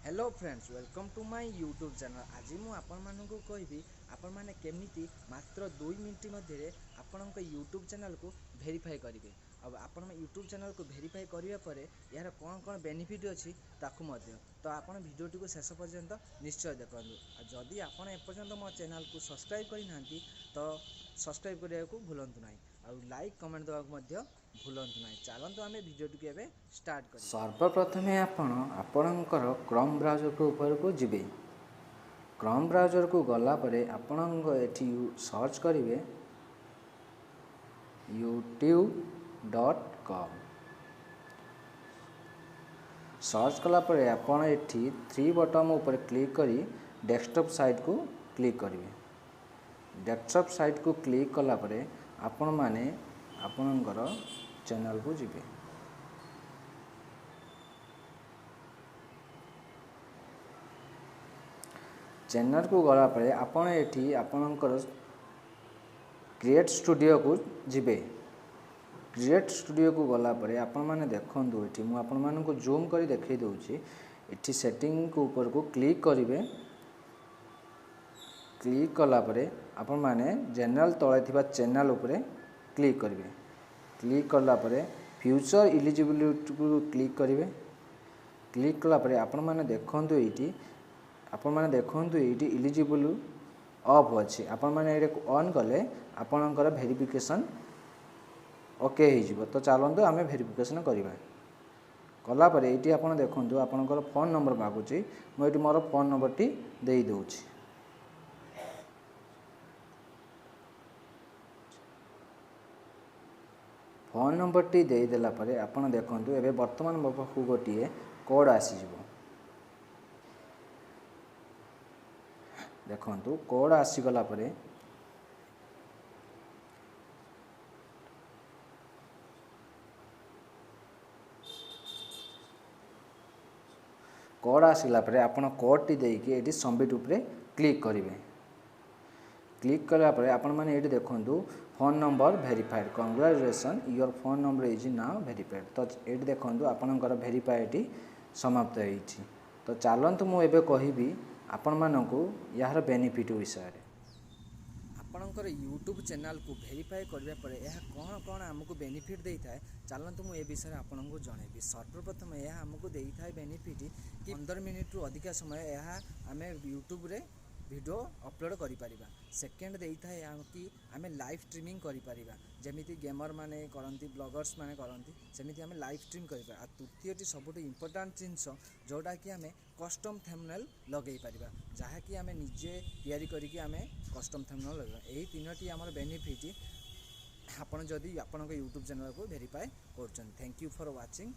Hello friends welcome to my YouTube channel. आज मु आपण मानकु कहबी आपण माने केमिति मात्र 2 मिनिट मध्य आपण यूट्यूब चैनल को वेरीफाई करेंगे। अब आपण यूट्यूब चैनल को वेरीफाई करिया परे यार कौन कौन बेनिफिट अछि ताकू मध्य तो आपण वीडियोटी को शेष पर्यंत निश्चय देखंतु। जदि आपण एपर्यंत मो चैनल को सब्सक्राइब करि नांती तो सब्सक्राइब करिया को भूलंतु नाही और लाइक कमेंट देवा को भूलंतु नाही। चलंतु आमे वीडियोटी को एबे स्टार्ट करिया। सर्वप्रथम आपणकर क्रोम ब्राउजर को ऊपर को जिबे। क्रोम ब्राउजर को गला परे आपण एठी सर्च करेंगे youtube.com। सर्च कला परे आपण एठी थ्री बटन ऊपर क्लिक करी डेस्कटॉप साइट को क्लिक करेंगे। डेस्कटॉप साइट को क्लिक कला परे आपण माने आपणकर चैनल को जिबे। चैनल को गला परे आपण एठी आपणकर क्रिएट स्टूडियो को जिबे। क्रिएट स्टूडियो को गला परे आपण माने देखंतु एठी मु आपण माने को जूम करी देखै दउची। एठी सेटिंग को ऊपर को क्लिक करिवे। क्लिक कला परे आपण माने जनरल तळे थिबा चैनल ऊपर क्लिक करिवे। क्लिक कला परे फ्यूचर एलिजिबिलिटी को क्लिक करिवे। क्लिक कला परे आपण माने देखंतु एठी इलिजिबल ऑफ अच्छी आपण मैंने ऑन कले आपणकर वेरिफिकेशन ओके हो। तो चलते आम वेरिफिकेशन करवा कलापर ये आप देखूँ आपणकर फोन नंबर मागुची मुझे मोर फोन नंबर टी दे दूँगी। फोन नंबर टी देदेला आप देखूँ एवं बर्तमान मो पाख गोटे कोड आसीज। देखंतु कोड आसीगला परे कोड आसीगला परे आपण कोड टी देकी एटी सबमिट उपरे क्लिक करिवे। क्लिक कला परे आपण माने एटी देखंतु phone number verified congratulation your phone number is now verified. तो एटी देखंतु आपणकर वेरीफाइड समाप्त होईछि। तो चलंतु मु एबे कहिबी आपण मानकु यार बेनिफिट विषय। आपणकर यूट्यूब चैनल को वेरीफाई करबा परे यह कौन कौन आमको बेनिफिट देता है चलतु मुझे विषय आपको जनइबी। सर्वप्रथम यह आमको देता है बेनिफिट कि 15 मिनिट रु अधिक समय यह आम यूट्यूब रे वीडियो अपलोड करिपारिबा। सेकेंड देता है कि आम लाइव स्ट्रीमिंग करिपारिबा जेमिति गेमर माने करंती ब्लॉगर्स माने करंती सेमिति आम लाइव स्ट्रीम करिपा। आ तृतीयटी सबुठ इंपोर्टेंट जिनस जोटा कि आम कस्टम थंबनेल लगेई पारिबा जहा कि आम निजे तैयारी करिकि आम कस्टम थंबनेल लगेबा। एही तीनोटी आमर बेनिफिट आपण जदि आपण यूट्यूब चैनल को वेरीफाई करछन। Thank you for watching.